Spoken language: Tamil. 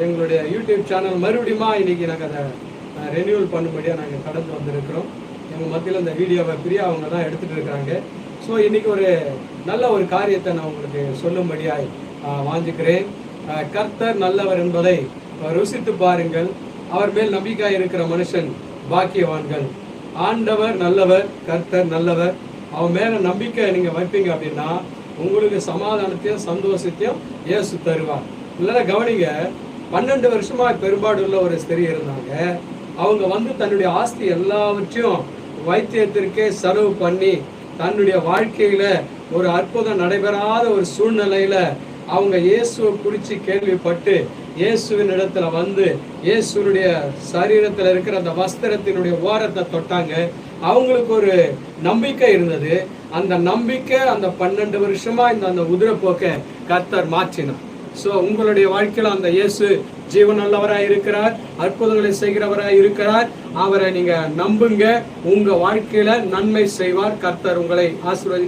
எங்களுடைய யூடியூப் சேனல் மறுபடியும் இன்னைக்கு நாங்கள் அதை ரெனியூவல் பண்ணும்படியாக நாங்கள் கடந்து வந்திருக்கிறோம். எங்கள் மத்தியில் இந்த வீடியோவை பிரியா அவங்க தான் எடுத்துகிட்டு இருக்கிறாங்க. ஸோ இன்றைக்கி ஒரு நல்ல ஒரு காரியத்தை நான் உங்களுக்கு சொல்லும்படியாய் வாஞ்சிக்கிறேன். கர்த்தர் நல்லவர் என்பதை ருசித்து பாருங்கள். அவர் மேல் நம்பிக்கை இருக்கிற மனுஷன் பாக்கியவான்கள். ஆண்டவர் நல்லவர், கர்த்தர் நல்லவர். அவன் மேலே நம்பிக்கை நீங்கள் வைப்பீங்க அப்படின்னா உங்களுக்கு சமாதானத்தையும் சந்தோஷத்தையும் இயேசு தருவார். இல்லைன்னா கவனிங்க, 12 வருஷமா பெரும்பாடு உள்ள ஒரு ஸ்திரீ இருந்தாங்க. அவங்க தன்னுடைய ஆஸ்தி எல்லாவற்றையும் வைத்தியத்திற்கே செலவு பண்ணி தன்னுடைய வாழ்க்கையில ஒரு அற்புதம் நடைபெறாத ஒரு சூழ்நிலையில அவங்க இயேசுவை குறித்து கேள்விப்பட்டு இயேசுவின் இடத்துல இயேசுடைய சரீரத்தில் இருக்கிற அந்த வஸ்திரத்தினுடைய ஓரத்தை தொட்டாங்க. அவங்களுக்கு ஒரு நம்பிக்கை இருந்தது. அந்த நம்பிக்கை அந்த 12 வருஷமா அந்த உதிரப்போக்கை கர்த்தர் மாற்றினார். ஸோ உங்களுடைய வாழ்க்கையில் அந்த இயேசு ஜீவன் நல்லவராய் இருக்கிறார், அற்புதங்களை செய்கிறவராய் இருக்கிறார். அவரை நீங்க நம்புங்க, உங்க வாழ்க்கையில நன்மை செய்வார். கர்த்தர் உங்களை ஆசீர்வதி